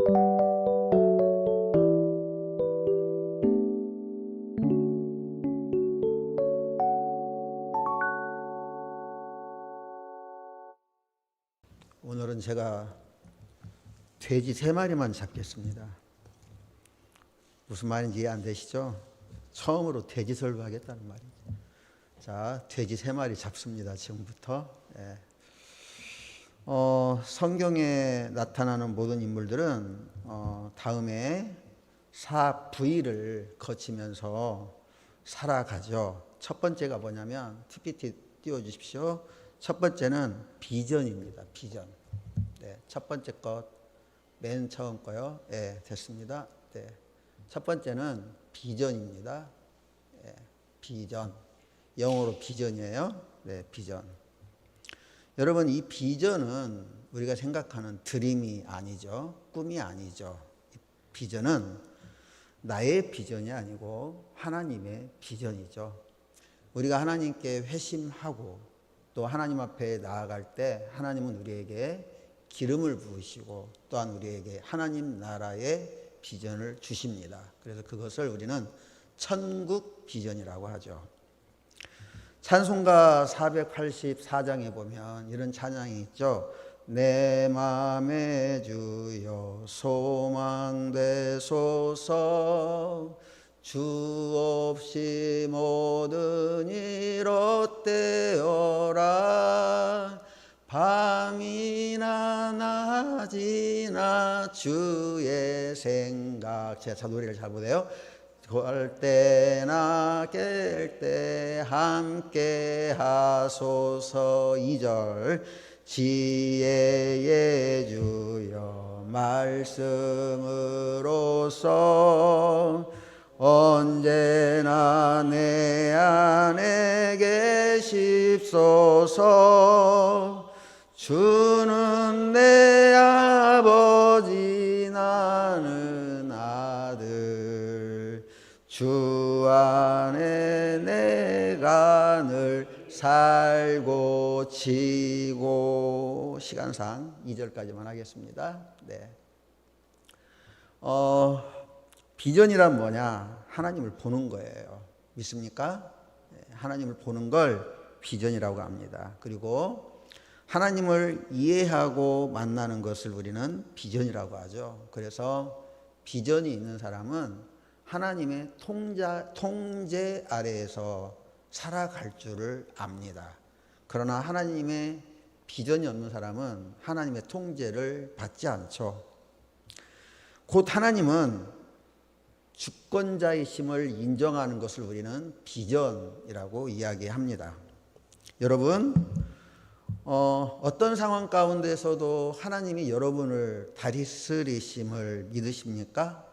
오늘은 제가 돼지 3마리만 잡겠습니다. 무슨 말인지 이해 안 되시죠? 처음으로 돼지 설교하겠다는 말이죠. 자, 돼지 3마리 잡습니다. 지금부터. 예. 성경에 나타나는 모든 인물들은 다음에 4V를 거치면서 살아가죠. 첫 번째가 뭐냐면 PPT 띄워주십시오. 첫 번째는 비전입니다. 비전. 네, 첫 번째 것, 맨 처음 거요. 네, 됐습니다. 네, 첫 번째는 비전입니다. 네, 비전. 영어로 비전이에요. 네, 비전. 여러분, 이 비전은 우리가 생각하는 드림이 아니죠. 꿈이 아니죠. 비전은 나의 비전이 아니고 하나님의 비전이죠. 우리가 하나님께 회심하고 또 하나님 앞에 나아갈 때 하나님은 우리에게 기름을 부으시고 또한 우리에게 하나님 나라의 비전을 주십니다. 그래서 그것을 우리는 천국 비전이라고 하죠. 찬송가 484장에 보면 이런 찬양이 있죠. 내 맘에 주여 소망되소서 주 없이 모든 일 어때어라 밤이나 낮이나 주의 생각. 제가 노래를 잘 못해요. 걸 때나 깰 때 함께 하소서. 2절 지혜의 주여 말씀으로써 언제나 내 안에 계십소서. 주는 내 아버지 나는 아들 주 안에 내가 늘 살고 치고. 시간상 2절까지만 하겠습니다. 네. 비전이란 뭐냐? 하나님을 보는 거예요. 믿습니까? 하나님을 보는 걸 비전이라고 합니다. 그리고 하나님을 이해하고 만나는 것을 우리는 비전이라고 하죠. 그래서 비전이 있는 사람은 하나님의 통제 아래에서 살아갈 줄을 압니다. 그러나 하나님의 비전이 없는 사람은 하나님의 통제를 받지 않죠. 곧 하나님은 주권자이심을 인정하는 것을 우리는 비전이라고 이야기합니다. 여러분, 어떤 상황 가운데서도 하나님이 여러분을 다스리심을 믿으십니까?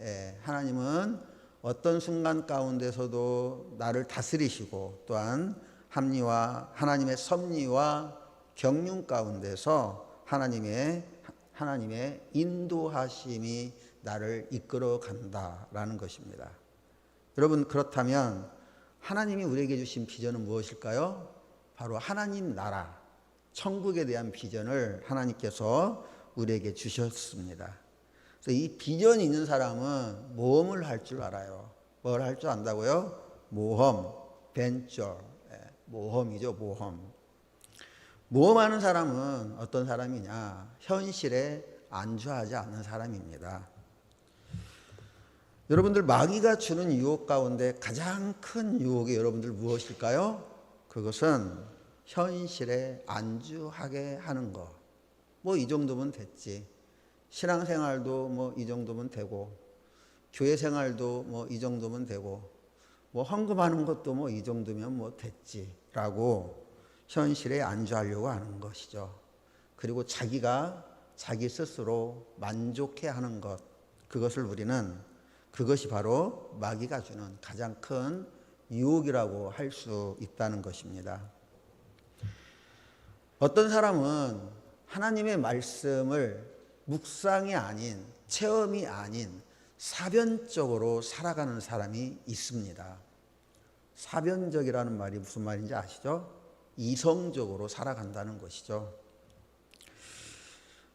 예, 하나님은 어떤 순간 가운데서도 나를 다스리시고 또한 하나님의 섭리와 경륜 가운데서 하나님의 인도하심이 나를 이끌어 간다라는 것입니다. 여러분, 그렇다면 하나님이 우리에게 주신 비전은 무엇일까요? 바로 하나님 나라, 천국에 대한 비전을 하나님께서 우리에게 주셨습니다. 그래서 이 비전이 있는 사람은 모험을 할 줄 알아요. 뭘 할 줄 안다고요? 모험, 벤처, 모험이죠, 모험. 모험하는 사람은 어떤 사람이냐? 현실에 안주하지 않는 사람입니다. 여러분들, 마귀가 주는 유혹 가운데 가장 큰 유혹이 여러분들 무엇일까요? 그것은 현실에 안주하게 하는 것. 뭐 이 정도면 됐지. 신앙생활도 뭐 이 정도면 되고, 교회 생활도 뭐 이 정도면 되고, 뭐 헌금하는 것도 뭐 이 정도면 뭐 됐지라고 현실에 안주하려고 하는 것이죠. 그리고 자기가 자기 스스로 만족해 하는 것, 그것이 바로 마귀가 주는 가장 큰 유혹이라고 할 수 있다는 것입니다. 어떤 사람은 하나님의 말씀을 묵상이 아닌, 체험이 아닌 사변적으로 살아가는 사람이 있습니다. 사변적이라는 말이 무슨 말인지 아시죠? 이성적으로 살아간다는 것이죠.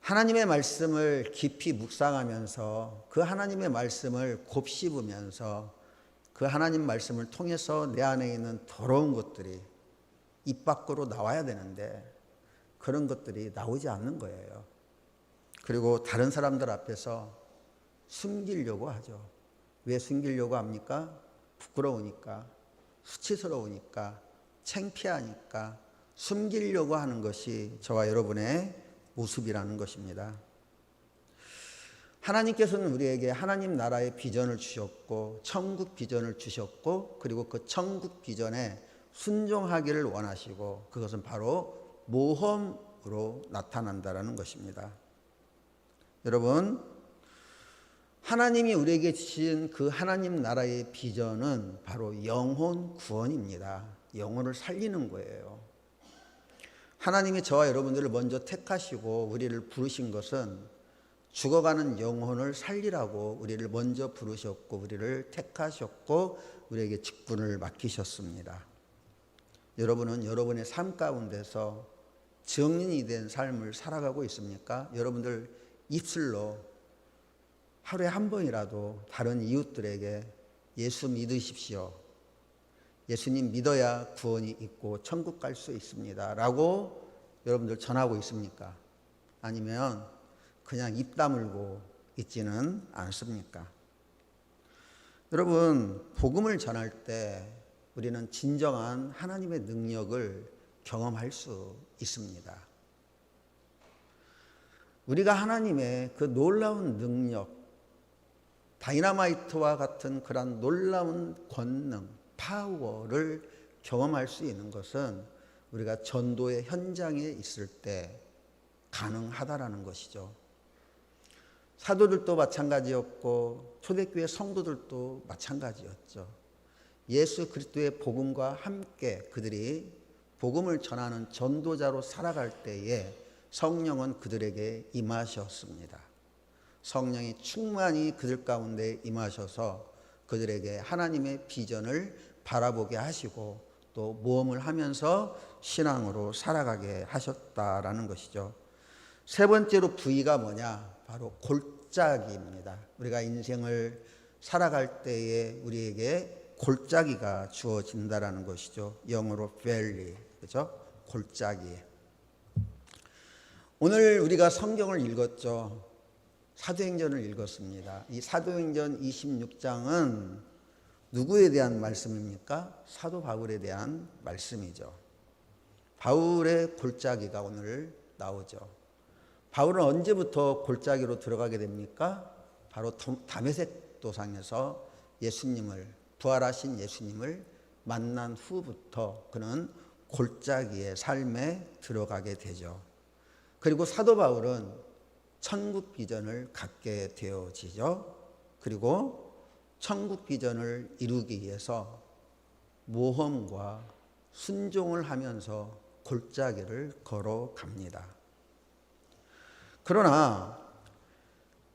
하나님의 말씀을 깊이 묵상하면서 그 하나님의 말씀을 곱씹으면서 그 하나님 말씀을 통해서 내 안에 있는 더러운 것들이 입 밖으로 나와야 되는데 그런 것들이 나오지 않는 거예요. 그리고 다른 사람들 앞에서 숨기려고 하죠. 왜 숨기려고 합니까? 부끄러우니까, 수치스러우니까, 창피하니까 숨기려고 하는 것이 저와 여러분의 모습이라는 것입니다. 하나님께서는 우리에게 하나님 나라의 비전을 주셨고 천국 비전을 주셨고 그리고 그 천국 비전에 순종하기를 원하시고 그것은 바로 모험으로 나타난다는 것입니다. 여러분, 하나님이 우리에게 주신 그 하나님 나라의 비전은 바로 영혼 구원입니다. 영혼을 살리는 거예요. 하나님이 저와 여러분들을 먼저 택하시고 우리를 부르신 것은 죽어가는 영혼을 살리라고 우리를 먼저 부르셨고 우리를 택하셨고 우리에게 직분을 맡기셨습니다. 여러분은 여러분의 삶 가운데서 증인이 된 삶을 살아가고 있습니까? 여러분들 입술로 하루에 한 번이라도 다른 이웃들에게 예수 믿으십시오. 예수님 믿어야 구원이 있고 천국 갈 수 있습니다. 라고 여러분들 전하고 있습니까? 아니면 그냥 입 다물고 있지는 않습니까? 여러분, 복음을 전할 때 우리는 진정한 하나님의 능력을 경험할 수 있습니다. 우리가 하나님의 그 놀라운 능력, 다이너마이트와 같은 그런 놀라운 권능, 파워를 경험할 수 있는 것은 우리가 전도의 현장에 있을 때 가능하다라는 것이죠. 사도들도 마찬가지였고 초대교회 성도들도 마찬가지였죠. 예수 그리스도의 복음과 함께 그들이 복음을 전하는 전도자로 살아갈 때에 성령은 그들에게 임하셨습니다. 성령이 충만히 그들 가운데 임하셔서 그들에게 하나님의 비전을 바라보게 하시고 또 모험을 하면서 신앙으로 살아가게 하셨다라는 것이죠. 세 번째로 V가 뭐냐? 바로 골짜기입니다. 우리가 인생을 살아갈 때에 우리에게 골짜기가 주어진다라는 것이죠. 영어로 valley, 그렇죠? 골짜기. 오늘 우리가 성경을 읽었죠. 사도행전을 읽었습니다. 이 사도행전 26장은 누구에 대한 말씀입니까? 사도 바울에 대한 말씀이죠. 바울의 골짜기가 오늘 나오죠. 바울은 언제부터 골짜기로 들어가게 됩니까? 바로 다메섹 도상에서 예수님을, 부활하신 예수님을 만난 후부터 그는 골짜기의 삶에 들어가게 되죠. 그리고 사도 바울은 천국 비전을 갖게 되어지죠. 그리고 천국 비전을 이루기 위해서 모험과 순종을 하면서 골짜기를 걸어갑니다. 그러나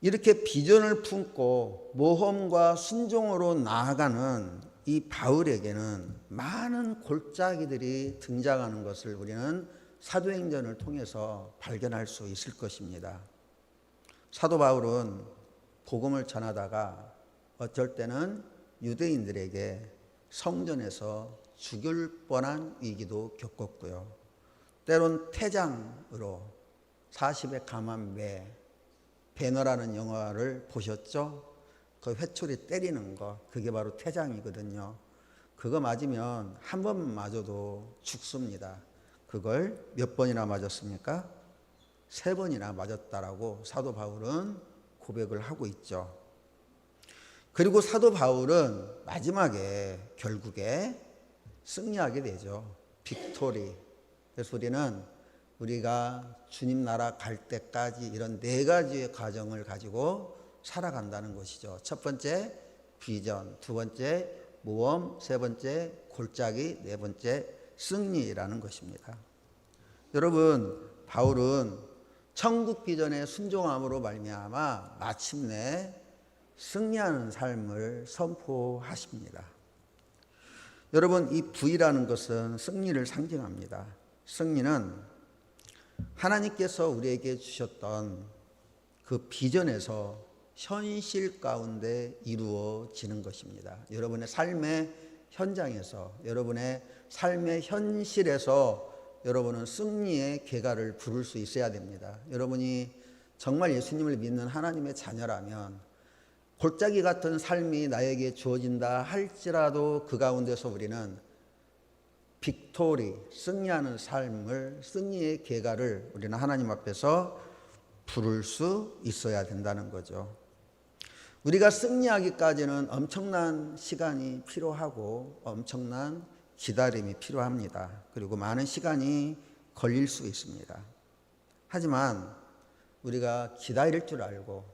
이렇게 비전을 품고 모험과 순종으로 나아가는 이 바울에게는 많은 골짜기들이 등장하는 것을 우리는 사도행전을 통해서 발견할 수 있을 것입니다. 사도 바울은 복음을 전하다가 어쩔 때는 유대인들에게 성전에서 죽일 뻔한 위기도 겪었고요. 때론 태장으로 40에 감한 매, 배너라는 영화를 보셨죠? 그 회초리 때리는 거, 그게 바로 태장이거든요. 그거 맞으면 한 번 맞아도 죽습니다. 그걸 몇 번이나 맞았습니까? 3번이나 맞았다라고 사도 바울은 고백을 하고 있죠. 그리고 사도 바울은 마지막에 결국에 승리하게 되죠. 빅토리. 그래서 우리가 주님 나라 갈 때까지 이런 4가지의 과정을 가지고 살아간다는 것이죠. 첫 번째 비전, 두 번째 모험, 세 번째 골짜기, 네 번째 승리라는 것입니다. 여러분, 바울은 천국 비전의 순종함으로 말미암아 마침내 승리하는 삶을 선포하십니다. 여러분, 이 V라는 것은 승리를 상징합니다. 승리는 하나님께서 우리에게 주셨던 그 비전에서 현실 가운데 이루어지는 것입니다. 여러분의 삶의 현장에서, 여러분의 삶의 현실에서 여러분은 승리의 계가를 부를 수 있어야 됩니다. 여러분이 정말 예수님을 믿는 하나님의 자녀라면 골짜기 같은 삶이 나에게 주어진다 할지라도 그 가운데서 우리는 빅토리, 승리하는 삶을, 승리의 계가를 우리는 하나님 앞에서 부를 수 있어야 된다는 거죠. 우리가 승리하기까지는 엄청난 시간이 필요하고 엄청난 기다림이 필요합니다. 그리고 많은 시간이 걸릴 수 있습니다. 하지만 우리가 기다릴 줄 알고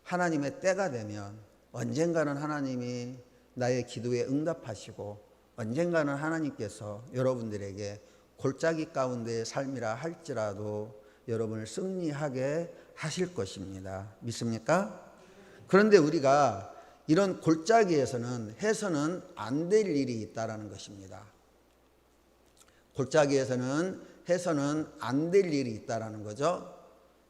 하나님의 때가 되면 언젠가는 하나님이 나의 기도에 응답하시고 언젠가는 하나님께서 여러분들에게 골짜기 가운데의 삶이라 할지라도 여러분을 승리하게 하실 것입니다. 믿습니까? 그런데 우리가 이런 골짜기에서는 해서는 안 될 일이 있다라는 것입니다. 골짜기에서는 해서는 안 될 일이 있다라는 거죠.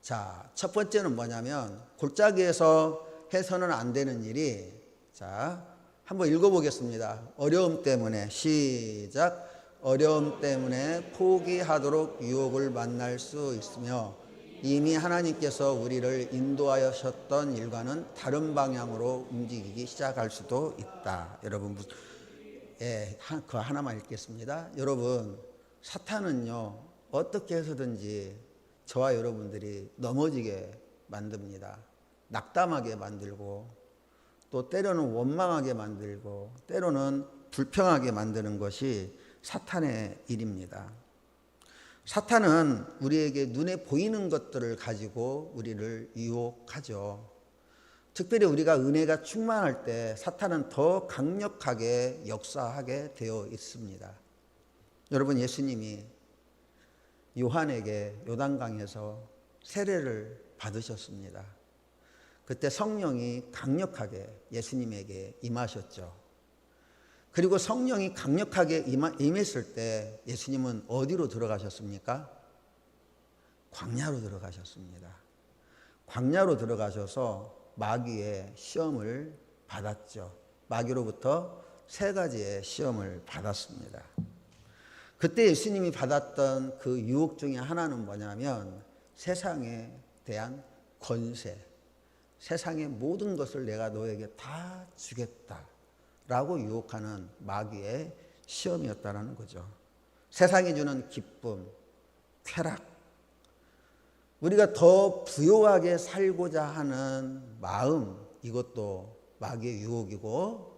자, 첫 번째는 뭐냐면 골짜기에서 해서는 안 되는 일이, 자, 한번 읽어보겠습니다. 어려움 때문에, 시작. 어려움 때문에 포기하도록 유혹을 만날 수 있으며 이미 하나님께서 우리를 인도하셨던 일과는 다른 방향으로 움직이기 시작할 수도 있다. 여러분, 그거 하나만 읽겠습니다. 여러분, 사탄은요, 어떻게 해서든지 저와 여러분들이 넘어지게 만듭니다. 낙담하게 만들고, 또 때로는 원망하게 만들고, 때로는 불평하게 만드는 것이 사탄의 일입니다. 사탄은 우리에게 눈에 보이는 것들을 가지고 우리를 유혹하죠. 특별히 우리가 은혜가 충만할 때 사탄은 더 강력하게 역사하게 되어 있습니다. 여러분, 예수님이 요한에게 요단강에서 세례를 받으셨습니다. 그때 성령이 강력하게 예수님에게 임하셨죠. 그리고 성령이 강력하게 임했을 때 예수님은 어디로 들어가셨습니까? 광야로 들어가셨습니다. 광야로 들어가셔서 마귀의 시험을 받았죠. 마귀로부터 3가지의 시험을 받았습니다. 그때 예수님이 받았던 그 유혹 중에 하나는 뭐냐면 세상에 대한 권세, 세상의 모든 것을 내가 너에게 다 주겠다 라고 유혹하는 마귀의 시험이었다는 거죠. 세상이 주는 기쁨, 쾌락, 우리가 더 부유하게 살고자 하는 마음, 이것도 마귀의 유혹이고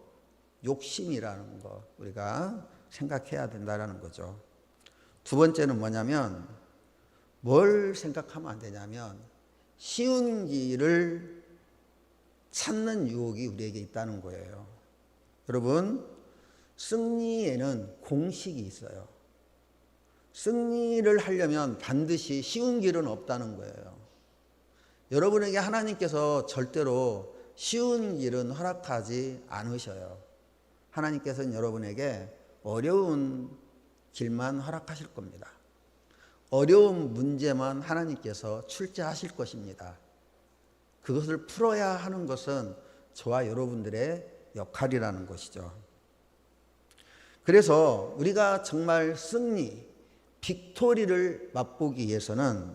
욕심이라는 거 우리가 생각해야 된다는 거죠. 두 번째는 뭐냐면, 뭘 생각하면 안 되냐면 쉬운 길을 찾는 유혹이 우리에게 있다는 거예요. 여러분, 승리에는 공식이 있어요. 승리를 하려면 반드시 쉬운 길은 없다는 거예요. 여러분에게 하나님께서 절대로 쉬운 길은 허락하지 않으셔요. 하나님께서는 여러분에게 어려운 길만 허락하실 겁니다. 어려운 문제만 하나님께서 출제하실 것입니다. 그것을 풀어야 하는 것은 저와 여러분들의 역할이라는 것이죠. 그래서 우리가 정말 승리, 빅토리를 맛보기 위해서는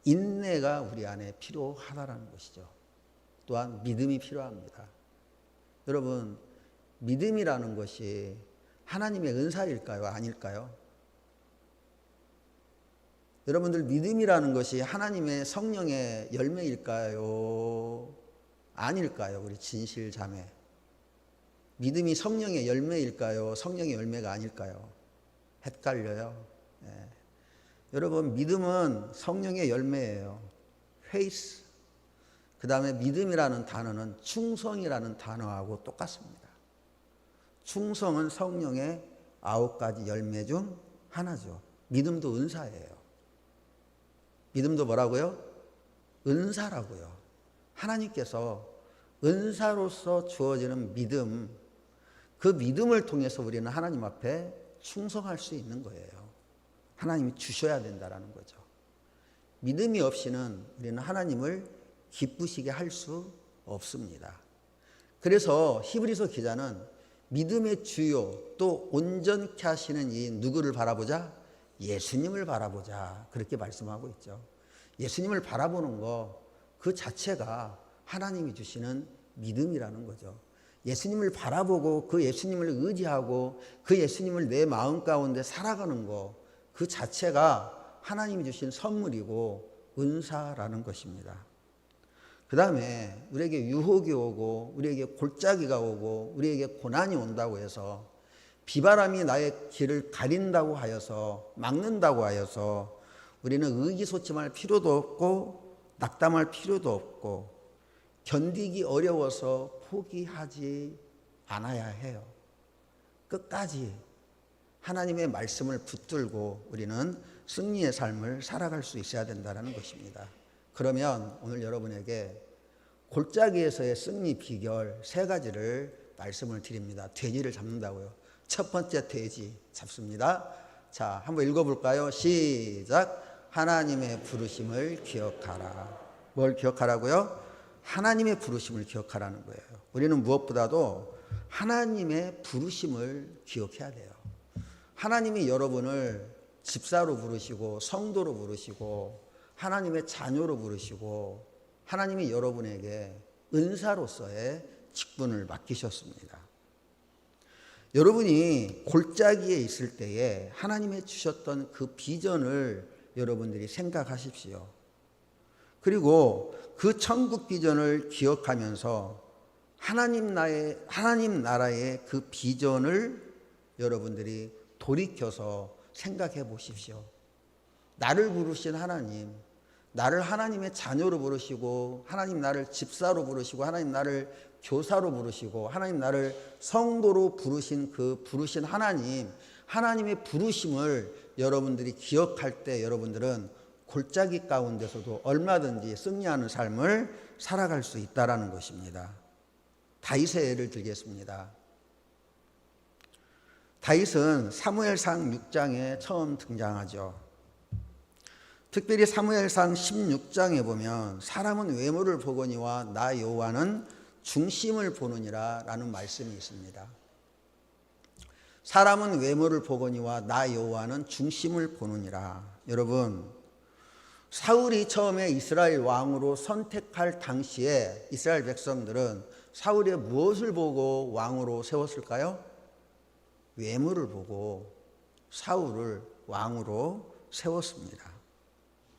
인내가 우리 안에 필요하다는 것이죠. 또한 믿음이 필요합니다. 여러분, 믿음이라는 것이 하나님의 은사일까요? 아닐까요? 여러분들, 믿음이라는 것이 하나님의 성령의 열매일까요? 아닐까요? 우리 진실 자매, 믿음이 성령의 열매일까요? 성령의 열매가 아닐까요? 헷갈려요. 네. 여러분, 믿음은 성령의 열매예요. 페이스. 그 다음에 믿음이라는 단어는 충성이라는 단어하고 똑같습니다. 충성은 성령의 9가지 열매 중 하나죠. 믿음도 은사예요. 믿음도 뭐라고요? 은사라고요. 하나님께서 은사로서 주어지는 믿음, 그 믿음을 통해서 우리는 하나님 앞에 충성할 수 있는 거예요. 하나님이 주셔야 된다는 거죠. 믿음이 없이는 우리는 하나님을 기쁘시게 할 수 없습니다. 그래서 히브리서 기자는 믿음의 주요 또 온전케 하시는 이 누구를 바라보자? 예수님을 바라보자. 그렇게 말씀하고 있죠. 예수님을 바라보는 거 그 자체가 하나님이 주시는 믿음이라는 거죠. 예수님을 바라보고 그 예수님을 의지하고 그 예수님을 내 마음 가운데 살아가는 거 그 자체가 하나님이 주신 선물이고 은사라는 것입니다. 그 다음에 우리에게 유혹이 오고 우리에게 골짜기가 오고 우리에게 고난이 온다고 해서 비바람이 나의 길을 가린다고 하여서 막는다고 하여서 우리는 의기소침할 필요도 없고 낙담할 필요도 없고 견디기 어려워서 포기하지 않아야 해요. 끝까지 하나님의 말씀을 붙들고 우리는 승리의 삶을 살아갈 수 있어야 된다는 것입니다. 그러면 오늘 여러분에게 골짜기에서의 승리 비결 3가지를 말씀을 드립니다. 돼지를 잡는다고요. 첫 번째 돼지 잡습니다. 자, 한번 읽어볼까요? 시작. 하나님의 부르심을 기억하라. 뭘 기억하라고요? 하나님의 부르심을 기억하라는 거예요. 우리는 무엇보다도 하나님의 부르심을 기억해야 돼요. 하나님이 여러분을 집사로 부르시고 성도로 부르시고 하나님의 자녀로 부르시고 하나님이 여러분에게 은사로서의 직분을 맡기셨습니다. 여러분이 골짜기에 있을 때에 하나님이 주셨던 그 비전을 여러분들이 생각하십시오. 그리고 그 천국 비전을 기억하면서 하나님 나라의 그 비전을 여러분들이 돌이켜서 생각해 보십시오. 나를 부르신 하나님, 나를 하나님의 자녀로 부르시고 하나님 나를 집사로 부르시고 하나님 나를 교사로 부르시고 하나님 나를 성도로 부르신 그 부르신 하나님의 부르심을 여러분들이 기억할 때 여러분들은 골짜기 가운데서도 얼마든지 승리하는 삶을 살아갈 수 있다라는 것입니다. 다윗의 예를 들겠습니다. 다윗은 사무엘상 6장에 처음 등장하죠. 특별히 사무엘상 16장에 보면 사람은 외모를 보거니와 나 여호와는 중심을 보느니라 라는 말씀이 있습니다. 사람은 외모를 보거니와 나 여호와는 중심을 보느니라. 여러분, 사울이 처음에 이스라엘 왕으로 선택할 당시에 이스라엘 백성들은 사울의 무엇을 보고 왕으로 세웠을까요? 외모를 보고 사울을 왕으로 세웠습니다.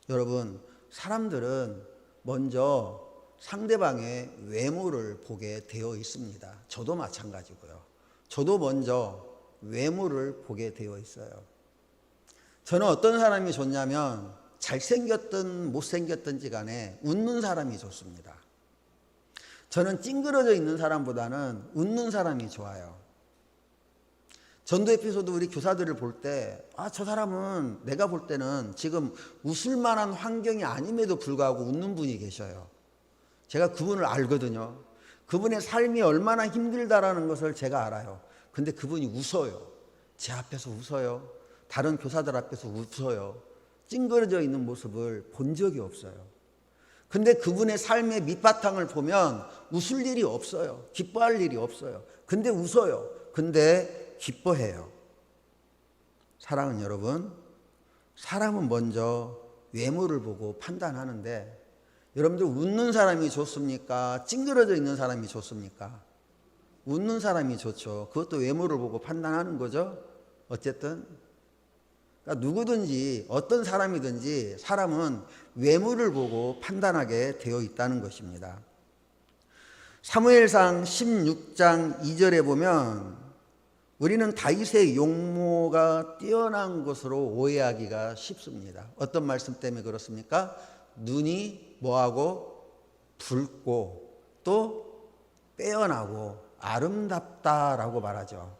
여러분, 사람들은 먼저 상대방의 외모를 보게 되어 있습니다. 저도 마찬가지고요. 저도 먼저 외모를 보게 되어 있어요. 저는 어떤 사람이 좋냐면 잘생겼든 못생겼든지 간에 웃는 사람이 좋습니다. 저는 찡그러져 있는 사람보다는 웃는 사람이 좋아요. 전도협에서도 우리 교사들을 볼 때, 저 사람은 내가 볼 때는 지금 웃을 만한 환경이 아님에도 불구하고 웃는 분이 계셔요. 제가 그분을 알거든요. 그분의 삶이 얼마나 힘들다라는 것을 제가 알아요. 근데 그분이 웃어요. 제 앞에서 웃어요. 다른 교사들 앞에서 웃어요. 찡그러져 있는 모습을 본 적이 없어요. 근데 그분의 삶의 밑바탕을 보면 웃을 일이 없어요. 기뻐할 일이 없어요. 근데 웃어요. 근데 기뻐해요. 사랑하는 여러분, 사람은 먼저 외모를 보고 판단하는데 여러분들 웃는 사람이 좋습니까? 찡그러져 있는 사람이 좋습니까? 웃는 사람이 좋죠. 그것도 외모를 보고 판단하는 거죠. 어쨌든 그러니까 누구든지 어떤 사람이든지 사람은 외모를 보고 판단하게 되어 있다는 것입니다. 사무엘상 16장 2절에 보면 우리는 다윗의 용모가 뛰어난 것으로 오해하기가 쉽습니다. 어떤 말씀 때문에 그렇습니까? 눈이 뭐하고 붉고 또 빼어나고 아름답다라고 말하죠.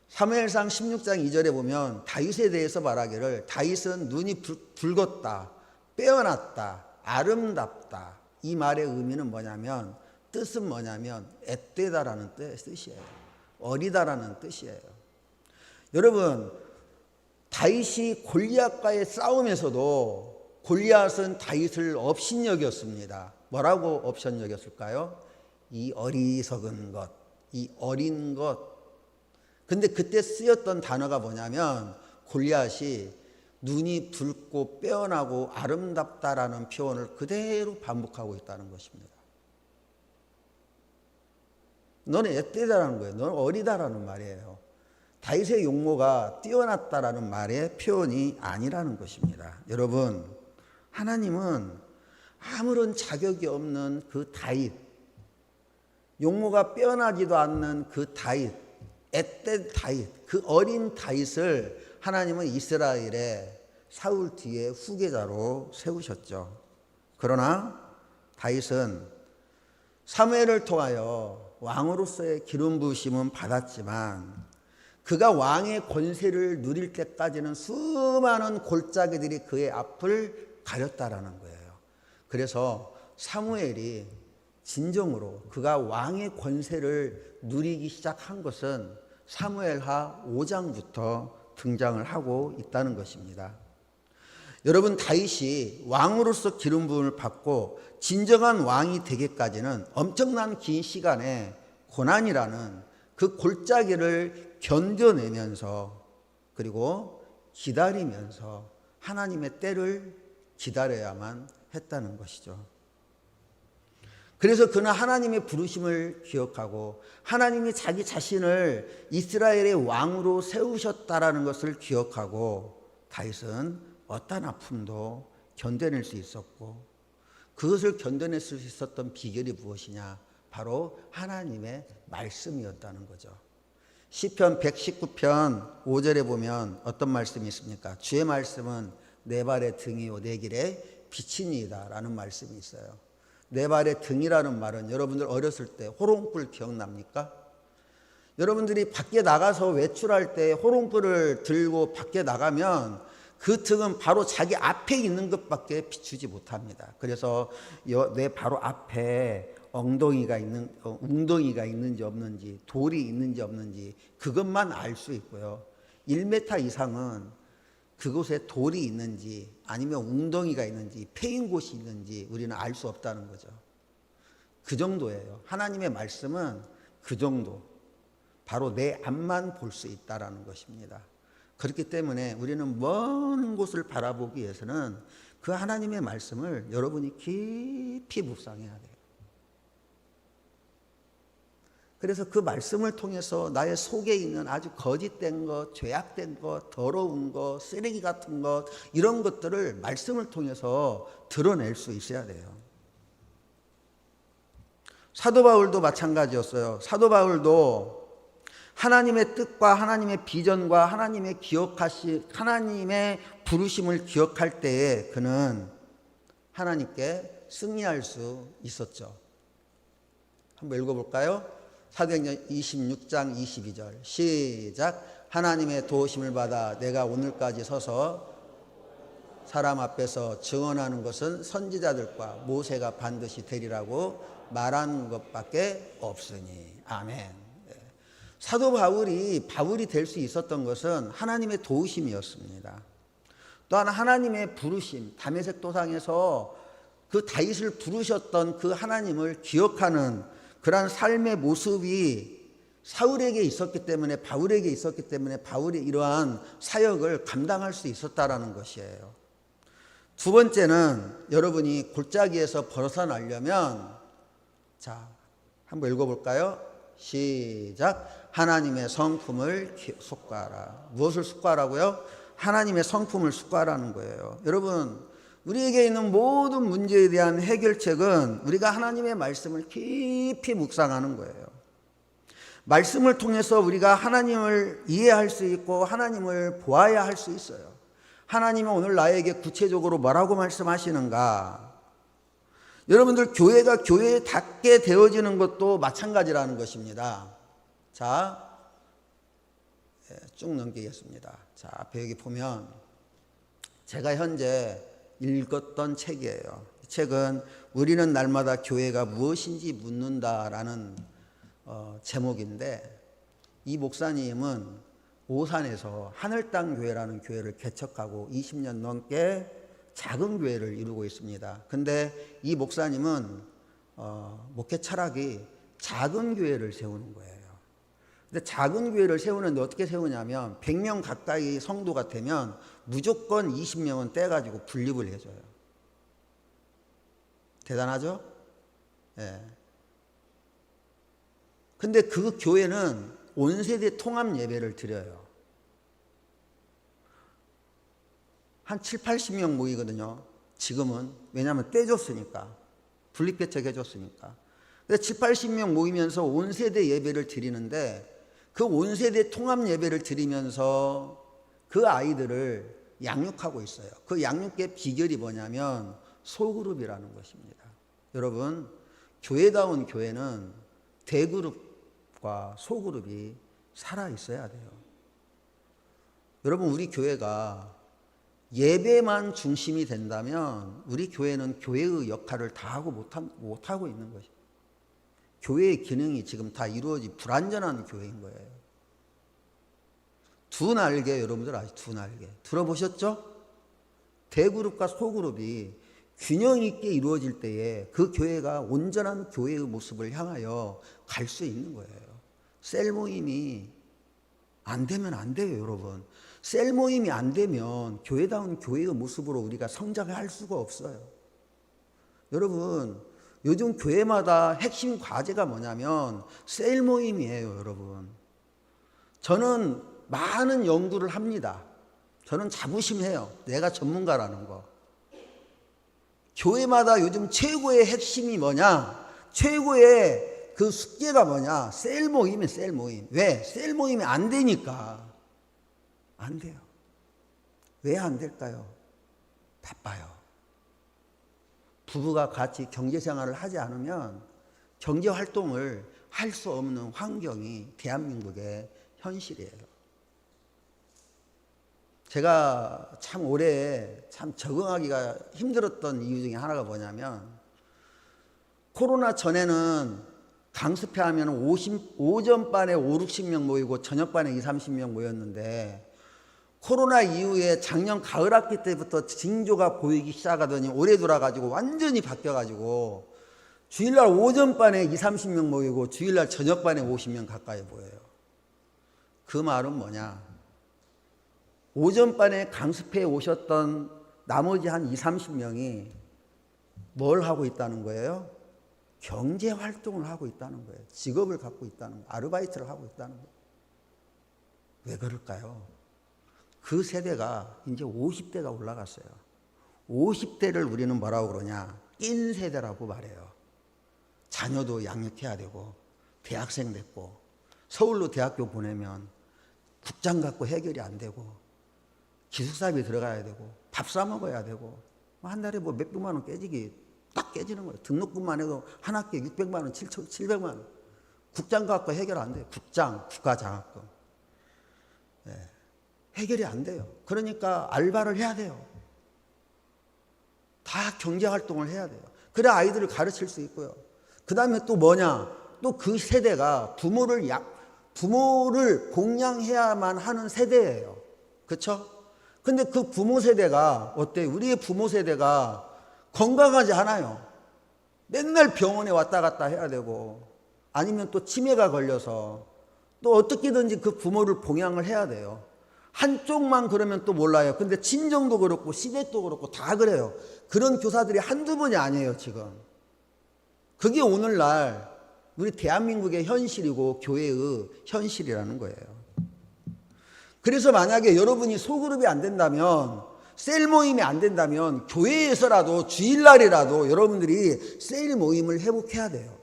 사무엘상 16장 2절에 보면 다윗에 대해서 말하기를 다윗은 눈이 붉었다, 빼어났다, 아름답다. 이 말의 의미는 뭐냐면 뜻은 뭐냐면 앳되다라는 뜻이에요. 어리다라는 뜻이에요. 여러분, 다윗이 골리앗과의 싸움에서도 골리앗은 다윗을 업신여겼습니다. 뭐라고 업신여겼을까요? 이 어리석은 것, 이 어린 것. 근데 그때 쓰였던 단어가 뭐냐면 골리앗이 눈이 붉고 빼어나고 아름답다라는 표현을 그대로 반복하고 있다는 것입니다. 너는 앳되다라는 거예요. 너는 어리다라는 말이에요. 다윗의 용모가 뛰어났다라는 말의 표현이 아니라는 것입니다. 여러분, 하나님은 아무런 자격이 없는 그 다윗, 용모가 빼어나지도 않는 그 다윗, 앳된 다윗, 그 어린 다윗을 하나님은 이스라엘의 사울 뒤에 후계자로 세우셨죠. 그러나 다윗은 사무엘을 통하여 왕으로서의 기름 부으심은 받았지만 그가 왕의 권세를 누릴 때까지는 수많은 골짜기들이 그의 앞을 가렸다라는 거예요. 그래서 사무엘이 진정으로 그가 왕의 권세를 누리기 시작한 것은 사무엘하 5장부터 등장을 하고 있다는 것입니다. 여러분, 다윗이 왕으로서 기름 부음을 받고 진정한 왕이 되기까지는 엄청난 긴 시간에 고난이라는 그 골짜기를 견뎌내면서 그리고 기다리면서 하나님의 때를 기다려야만 했다는 것이죠. 그래서 그는 하나님의 부르심을 기억하고 하나님이 자기 자신을 이스라엘의 왕으로 세우셨다라는 것을 기억하고 다윗은 어떤 아픔도 견뎌낼 수 있었고 그것을 견뎌낼 수 있었던 비결이 무엇이냐? 바로 하나님의 말씀이었다는 거죠. 시편 119편 5절에 보면 어떤 말씀이 있습니까? 주의 말씀은 내 발의 등이요 내 길의 빛이니이다 라는 말씀이 있어요. 내 발의 등이라는 말은 여러분들 어렸을 때 호롱불 기억납니까? 여러분들이 밖에 나가서 외출할 때 호롱불을 들고 밖에 나가면 그 등은 바로 자기 앞에 있는 것밖에 비추지 못합니다. 그래서 내 바로 앞에 웅덩이가 있는지 없는지 돌이 있는지 없는지 그것만 알 수 있고요. 1m 이상은 그곳에 돌이 있는지 아니면 웅덩이가 있는지 패인 곳이 있는지 우리는 알 수 없다는 거죠. 그 정도예요. 하나님의 말씀은 그 정도. 바로 내 앞만 볼 수 있다라는 것입니다. 그렇기 때문에 우리는 먼 곳을 바라보기 위해서는 그 하나님의 말씀을 여러분이 깊이 묵상해야 돼요. 그래서 그 말씀을 통해서 나의 속에 있는 아주 거짓된 것, 죄악된 것, 더러운 것, 쓰레기 같은 것 이런 것들을 말씀을 통해서 드러낼 수 있어야 돼요. 사도 바울도 마찬가지였어요. 사도 바울도 하나님의 뜻과 하나님의 비전과 하나님의 부르심을 기억할 때에 그는 하나님께 승리할 수 있었죠. 한번 읽어볼까요? 사도행전 26장 22절 시작. 하나님의 도우심을 받아 내가 오늘까지 서서 사람 앞에서 증언하는 것은 선지자들과 모세가 반드시 되리라고 말한 것밖에 없으니. 아멘. 사도 바울이 될 수 있었던 것은 하나님의 도우심이었습니다. 또한 하나님의 부르심, 다메섹 도상에서 그 다윗을 부르셨던 그 하나님을 기억하는 그러한 삶의 모습이 사울에게 있었기 때문에 바울에게 있었기 때문에 바울이 이러한 사역을 감당할 수 있었다라는 것이에요. 두 번째는 여러분이 골짜기에서 벗어나려면 자, 한번 읽어볼까요? 시작. 하나님의 성품을 숙고하라. 무엇을 숙고하라고요? 하나님의 성품을 숙고하라는 거예요. 여러분, 우리에게 있는 모든 문제에 대한 해결책은 우리가 하나님의 말씀을 깊이 묵상하는 거예요. 말씀을 통해서 우리가 하나님을 이해할 수 있고 하나님을 보아야 할 수 있어요. 하나님은 오늘 나에게 구체적으로 뭐라고 말씀하시는가? 여러분들 교회가 교회답게 되어지는 것도 마찬가지라는 것입니다. 자, 쭉 넘기겠습니다. 자, 앞에 여기 보면 제가 현재 읽었던 책이에요. 이 책은 우리는 날마다 교회가 무엇인지 묻는다라는 제목인데 이 목사님은 오산에서 하늘땅 교회라는 교회를 개척하고 20년 넘게 작은 교회를 이루고 있습니다. 근데 이 목사님은 목회 철학이 작은 교회를 세우는 거예요. 근데 작은 교회를 세우는데 어떻게 세우냐면 100명 가까이 성도가 되면 무조건 20명은 떼가지고 분립을 해줘요. 대단하죠? 예. 근데 그 교회는 온 세대 통합 예배를 드려요. 한 7, 80명 모이거든요. 지금은. 왜냐하면 떼줬으니까. 분립개척 해줬으니까. 근데 7, 80명 모이면서 온 세대 예배를 드리는데 그 온 세대 통합 예배를 드리면서 그 아이들을 양육하고 있어요. 그 양육의 비결이 뭐냐면 소그룹이라는 것입니다. 여러분, 교회다운 교회는 대그룹과 소그룹이 살아 있어야 돼요. 여러분, 우리 교회가 예배만 중심이 된다면 우리 교회는 교회의 역할을 다하고 못하고 있는 것입니다. 교회의 기능이 지금 다 이루어진 불완전한 교회인 거예요. 두 날개, 여러분들 아시죠? 두 날개. 들어보셨죠? 대그룹과 소그룹이 균형 있게 이루어질 때에 그 교회가 온전한 교회의 모습을 향하여 갈 수 있는 거예요. 셀 모임이 안 되면 안 돼요, 여러분. 셀 모임이 안 되면 교회다운 교회의 모습으로 우리가 성장할 수가 없어요. 여러분, 요즘 교회마다 핵심 과제가 뭐냐면 셀 모임이에요, 여러분. 저는 많은 연구를 합니다. 저는 자부심해요. 내가 전문가라는 거. 교회마다 요즘 최고의 핵심이 뭐냐? 최고의 그 숙제가 뭐냐? 셀 모임이에요, 셀 모임. 왜? 셀 모임이 안 되니까. 안 돼요. 왜 안 될까요? 바빠요. 부부가 같이 경제생활을 하지 않으면 경제활동을 할 수 없는 환경이 대한민국의 현실이에요. 제가 참 올해 참 적응하기가 힘들었던 이유 중에 하나가 뭐냐면 코로나 전에는 강습회 하면 오전반에 5, 60명 모이고 저녁반에 2, 30명 모였는데 코로나 이후에 작년 가을 학기 때부터 징조가 보이기 시작하더니 올해 돌아가지고 완전히 바뀌어가지고 주일날 오전반에 2, 30명 모이고 주일날 저녁반에 50명 가까이 모여요. 그 말은 뭐냐? 오전반에 강습회에 오셨던 나머지 한 2, 30명이 뭘 하고 있다는 거예요? 경제활동을 하고 있다는 거예요. 직업을 갖고 있다는 거예요. 아르바이트를 하고 있다는 거예요. 왜 그럴까요? 그 세대가 이제 50대가 올라갔어요. 50대를 우리는 뭐라고 그러냐? 낀 세대라고 말해요. 자녀도 양육해야 되고 대학생 됐고 서울로 대학교 보내면 국장 갖고 해결이 안 되고 기숙사비 들어가야 되고 밥 사 먹어야 되고 한 달에 뭐 몇백만 원 딱 깨지는 거예요. 등록금만 해도 한 학기에 600만 원, 700만 원. 국장 갖고 해결 안 돼요. 국장, 국가장학금. 네. 해결이 안 돼요. 그러니까 알바를 해야 돼요. 다 경제활동을 해야 돼요. 그래 아이들을 가르칠 수 있고요. 그 다음에 또 뭐냐? 또 그 세대가 부모를 공양해야만 하는 세대예요. 그렇죠? 근데 그 부모 세대가 어때요? 우리의 부모 세대가 건강하지 않아요. 맨날 병원에 왔다 갔다 해야 되고 아니면 또 치매가 걸려서 또 어떻게든지 그 부모를 봉양을 해야 돼요. 한쪽만 그러면 또 몰라요. 근데 친정도 그렇고 시댁도 그렇고 다 그래요. 그런 교사들이 한두 번이 아니에요, 지금. 그게 오늘날 우리 대한민국의 현실이고 교회의 현실이라는 거예요. 그래서 만약에 여러분이 소그룹이 안 된다면, 셀 모임이 안 된다면 교회에서라도 주일날이라도 여러분들이 셀 모임을 회복해야 돼요.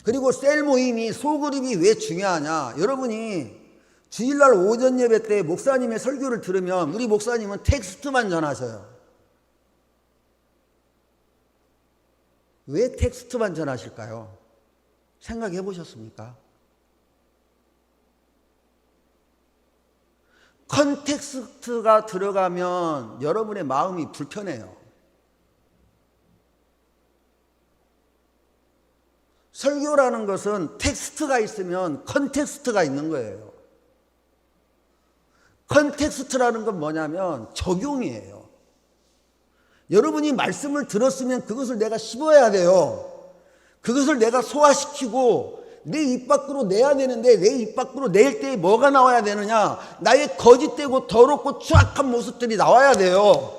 그리고 셀 모임이 소그룹이 왜 중요하냐? 여러분이 주일날 오전 예배 때 목사님의 설교를 들으면 우리 목사님은 텍스트만 전하셔요. 왜 텍스트만 전하실까요? 생각해 보셨습니까? 컨텍스트가 들어가면 여러분의 마음이 불편해요. 설교라는 것은 텍스트가 있으면 컨텍스트가 있는 거예요. 컨텍스트라는 건 뭐냐면 적용이에요. 여러분이 말씀을 들었으면 그것을 내가 씹어야 돼요. 그것을 내가 소화시키고 내 입 밖으로 내야 되는데 내 입 밖으로 낼 때 뭐가 나와야 되느냐? 나의 거짓되고 더럽고 추악한 모습들이 나와야 돼요.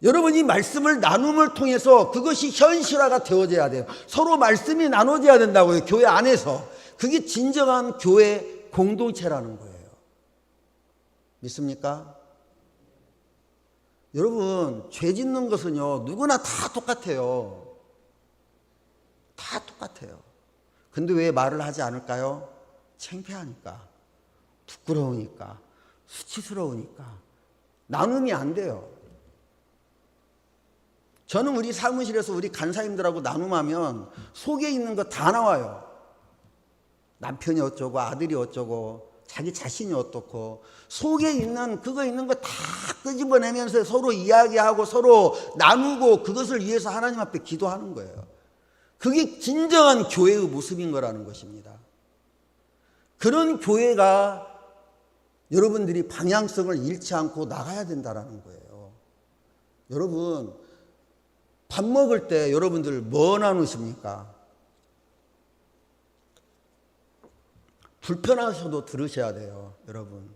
여러분이 말씀을 나눔을 통해서 그것이 현실화가 되어져야 돼요. 서로 말씀이 나눠져야 된다고요. 교회 안에서. 그게 진정한 교회 공동체라는 거예요. 믿습니까? 여러분, 죄 짓는 것은요, 누구나 다 똑같아요. 다 똑같아요. 근데 왜 말을 하지 않을까요? 창피하니까, 부끄러우니까, 수치스러우니까. 나눔이 안 돼요. 저는 우리 사무실에서 우리 간사님들하고 나눔하면 속에 있는 거 다 나와요. 남편이 어쩌고 아들이 어쩌고 자기 자신이 어떻고 속에 있는 그거 있는 거 다 끄집어내면서 서로 이야기하고 서로 나누고 그것을 위해서 하나님 앞에 기도하는 거예요. 그게 진정한 교회의 모습인 거라는 것입니다. 그런 교회가 여러분들이 방향성을 잃지 않고 나가야 된다는 거예요. 여러분, 밥 먹을 때 여러분들 뭐 나누십니까? 불편하셔도 들으셔야 돼요, 여러분.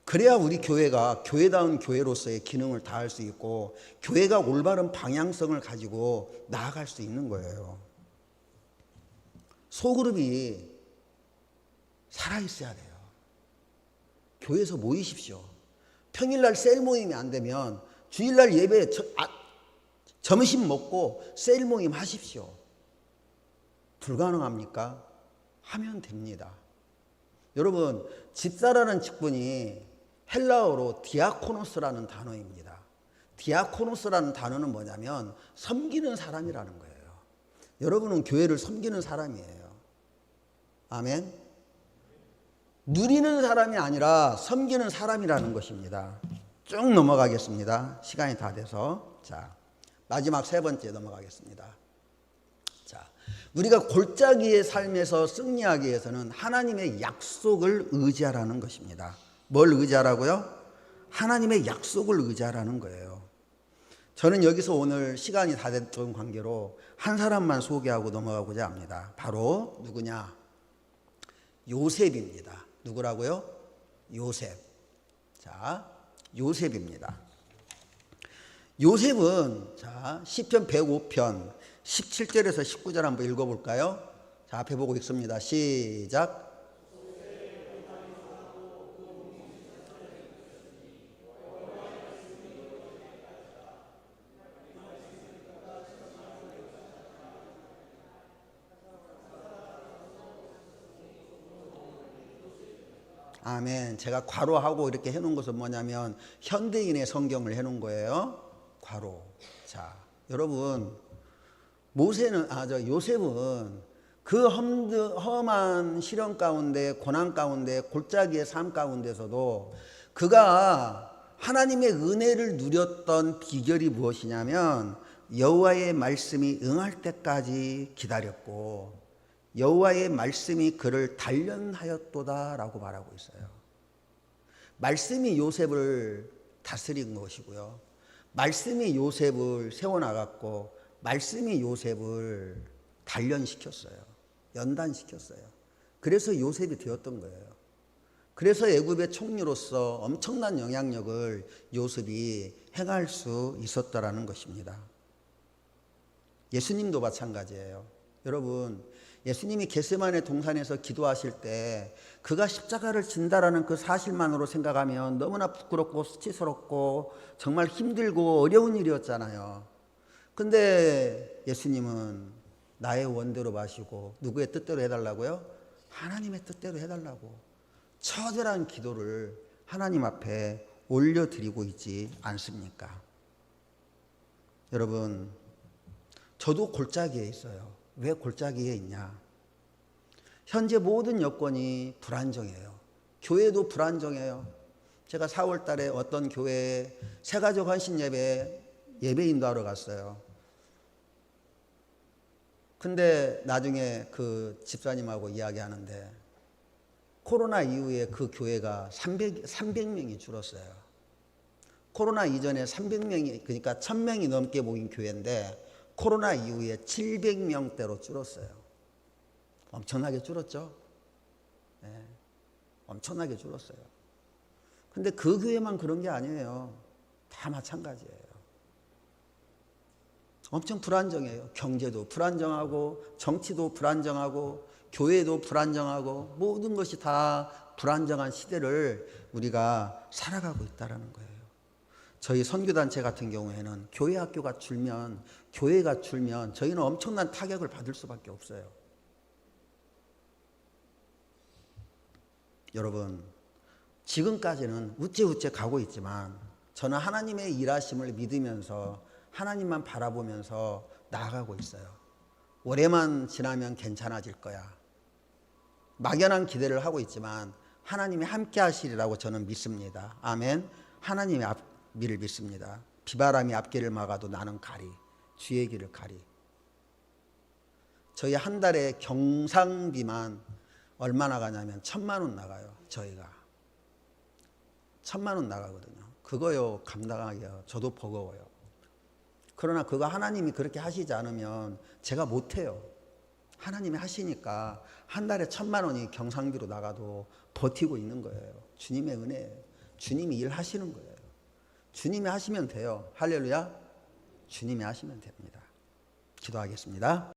그래야 우리 교회가 교회다운 교회로서의 기능을 다할 수 있고 교회가 올바른 방향성을 가지고 나아갈 수 있는 거예요. 소그룹이 살아있어야 돼요. 교회에서 모이십시오. 평일날 셀 모임이 안 되면 주일날 예배 점심 먹고 셀 모임 하십시오. 불가능합니까? 하면 됩니다. 여러분, 집사라는 직분이 헬라어로 디아코노스라는 단어입니다. 디아코노스라는 단어는 뭐냐면 섬기는 사람이라는 거예요. 여러분은 교회를 섬기는 사람이에요. 아멘. 누리는 사람이 아니라 섬기는 사람이라는 것입니다. 쭉 넘어가겠습니다. 시간이 다 돼서. 자, 마지막 세 번째 넘어가겠습니다. 자, 우리가 골짜기의 삶에서 승리하기 위해서는 하나님의 약속을 의지하라는 것입니다. 뭘 의지하라고요? 하나님의 약속을 의지하라는 거예요. 저는 여기서 오늘 시간이 다 됐던 관계로 한 사람만 소개하고 넘어가고자 합니다. 바로 누구냐? 요셉입니다. 누구라고요? 요셉. 자, 요셉입니다. 요셉은 자, 시편 105편 17절에서 19절 한번 읽어볼까요? 자, 앞에 보고 읽습니다. 시작. 아멘. 제가 괄호하고 이렇게 해놓은 것은 뭐냐면 현대인의 성경을 해놓은 거예요. 괄호. 자, 여러분, 요셉은 그 험한 시련 가운데, 고난 가운데, 골짜기의 삶 가운데서도 그가 하나님의 은혜를 누렸던 비결이 무엇이냐면 여호와의 말씀이 응할 때까지 기다렸고 여호와의 말씀이 그를 단련하였도다라고 말하고 있어요. 말씀이 요셉을 다스린 것이고요. 말씀이 요셉을 세워나갔고 말씀이 요셉을 단련시켰어요. 연단시켰어요. 그래서 요셉이 되었던 거예요. 그래서 애굽의 총리로서 엄청난 영향력을 요셉이 행할 수 있었다라는 것입니다. 예수님도 마찬가지예요. 여러분, 예수님이 겟세마네 동산에서 기도하실 때 그가 십자가를 진다라는 그 사실만으로 생각하면 너무나 부끄럽고 수치스럽고 정말 힘들고 어려운 일이었잖아요. 근데 예수님은 나의 원대로 마시고 누구의 뜻대로 해달라고요? 하나님의 뜻대로 해달라고 처절한 기도를 하나님 앞에 올려드리고 있지 않습니까? 여러분, 저도 골짜기에 있어요. 왜 골짜기에 있냐? 현재 모든 여건이 불안정해요. 교회도 불안정해요. 제가 4월 달에 어떤 교회에 새가족 헌신 예배 인도하러 갔어요. 근데 나중에 그 집사님하고 이야기하는데 코로나 이후에 그 교회가 300명이 줄었어요. 코로나 이전에 300명이, 그러니까 1000명이 넘게 모인 교회인데 코로나 이후에 700명대로 줄었어요. 엄청나게 줄었죠. 네, 엄청나게 줄었어요. 근데 그 교회만 그런 게 아니에요. 다 마찬가지예요. 엄청 불안정해요. 경제도 불안정하고 정치도 불안정하고 교회도 불안정하고 모든 것이 다 불안정한 시대를 우리가 살아가고 있다는 거예요. 저희 선교단체 같은 경우에는 교회 학교가 줄면, 교회가 줄면 저희는 엄청난 타격을 받을 수밖에 없어요. 여러분, 지금까지는 우째우째 가고 있지만 저는 하나님의 일하심을 믿으면서 하나님만 바라보면서 나아가고 있어요. 올해만 지나면 괜찮아질 거야. 막연한 기대를 하고 있지만 하나님이 함께 하시리라고 저는 믿습니다. 아멘. 하나님의 앞길을 믿습니다. 비바람이 앞길을 막아도 나는 가리. 주의 길을 가리. 저희 한 달에 경상비만 얼마나 가냐면 1000만 원 나가요. 저희가 1000만 원 나가거든요. 그거요 감당하기가 저도 버거워요. 그러나 그거 하나님이 그렇게 하시지 않으면 제가 못해요. 하나님이 하시니까 한 달에 1000만 원이 경상비로 나가도 버티고 있는 거예요. 주님의 은혜예요. 주님이 일하시는 거예요. 주님이 하시면 돼요. 할렐루야. 주님이 하시면 됩니다. 기도하겠습니다.